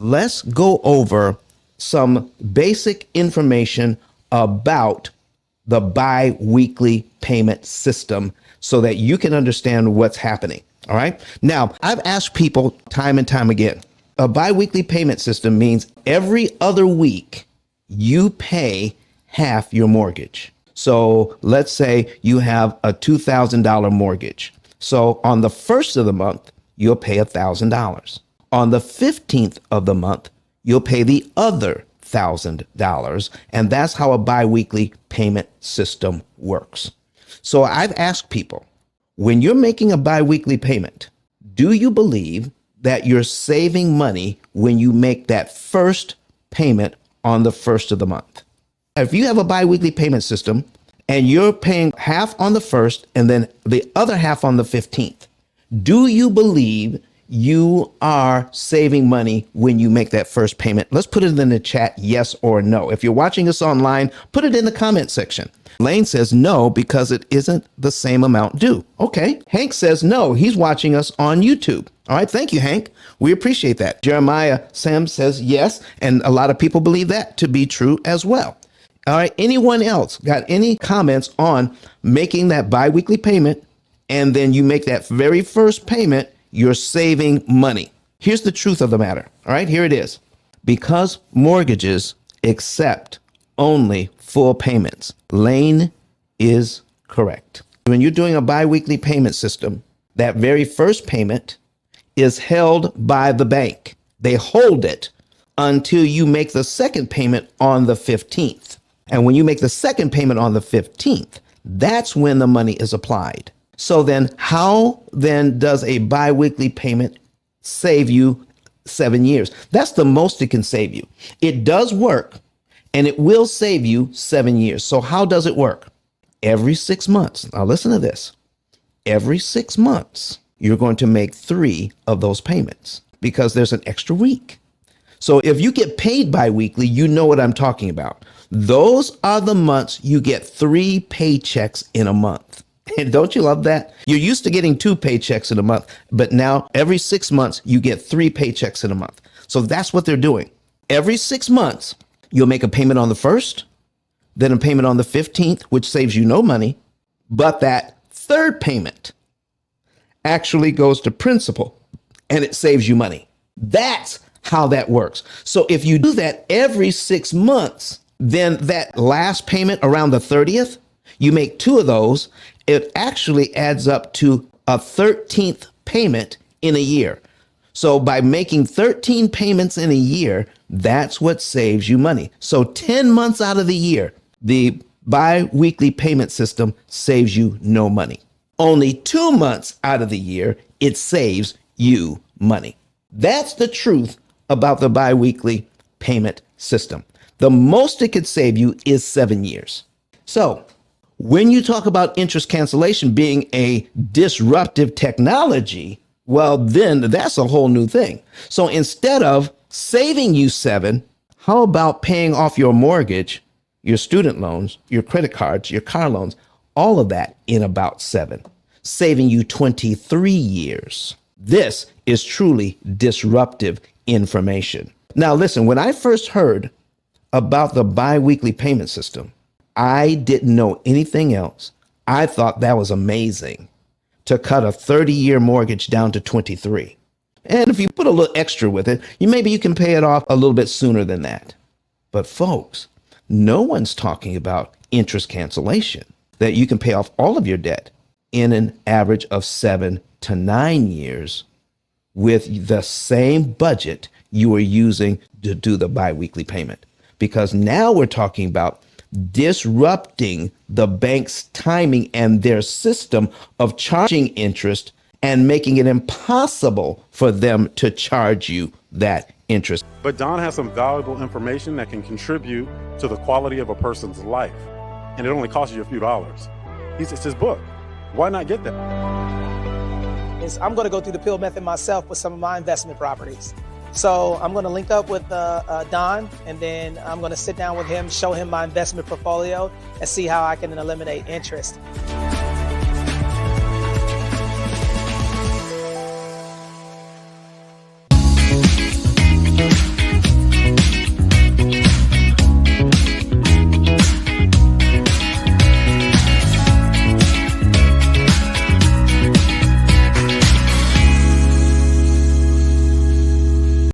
let's go over some basic information about the bi-weekly payment system so that you can understand what's happening. All right. Now, I've asked people time and time again, a bi-weekly payment system means every other week you pay half your mortgage. So let's say you have a $2,000 mortgage. So on the first of the month, you'll pay $1,000. On the 15th of the month, you'll pay the other $1,000. And that's how a bi-weekly payment system works. So I've asked people, when you're making a bi-weekly payment, do you believe that you're saving money when you make that first payment on the first of the month? If you have a bi-weekly payment system and you're paying half on the first and then the other half on the 15th, do you believe you are saving money when you make that first payment? Let's put it in the chat, yes or no. If you're watching us online, put it in the comment section. Lane says no because it isn't the same amount due. Okay. Hank says no. He's watching us on YouTube. All right. Thank you, Hank. We appreciate that. Jeremiah Sam says yes. And a lot of people believe that to be true as well. All right. Anyone else got any comments on making that bi-weekly payment and then you make that very first payment, you're saving money? Here's the truth of the matter. All right. Here it is. Because mortgages accept only full payments, Lane is correct. When you're doing a bi-weekly payment system, that very first payment is held by the bank. They hold it until you make the second payment on the 15th. And when you make the second payment on the 15th, that's when the money is applied. So then how then does a bi-weekly payment save you 7 years? That's the most it can save you. It does work. And it will save you 7 years. So how does it work? Every 6 months. Now listen to this. Every 6 months, you're going to make 3 of those payments because there's an extra week. So if you get paid bi-weekly, you know what I'm talking about. Those are the months you get 3 paychecks in a month. And don't you love that? You're used to getting 2 paychecks in a month, but now every 6 months, you get 3 paychecks in a month. So that's what they're doing. Every 6 months, you'll make a payment on the 1st, then a payment on the 15th, which saves you no money. But that third payment actually goes to principal and it saves you money. That's how that works. So if you do that every 6 months, then that last payment around the 30th, you make 2 of those. It actually adds up to a 13th payment in a year. So by making 13 payments in a year, that's what saves you money. So 10 months out of the year, the bi-weekly payment system saves you no money. Only 2 months out of the year, it saves you money. That's the truth about the bi-weekly payment system. The most it could save you is 7 years. So when you talk about interest cancellation being a disruptive technology, well, then that's a whole new thing. So instead of saving you 7, how about paying off your mortgage, your student loans, your credit cards, your car loans, all of that in about 7, saving you 23 years. This is truly disruptive information. Now, listen, when I first heard about the bi-weekly payment system, I didn't know anything else. I thought that was amazing to cut a 30-year mortgage down to 23. And if you put a little extra with it, maybe you can pay it off a little bit sooner than that. But folks, no one's talking about interest cancellation, that you can pay off all of your debt in an average of 7 to 9 years with the same budget you were using to do the biweekly payment. Because now we're talking about disrupting the bank's timing and their system of charging interest and making it impossible for them to charge you that interest. But Don has some valuable information that can contribute to the quality of a person's life. And it only costs you a few dollars. It's his book. Why not get that? I'm going to go through the P.I.L.L method myself with some of my investment properties. So I'm going to link up with Don, and then I'm going to sit down with him, show him my investment portfolio, and see how I can eliminate interest.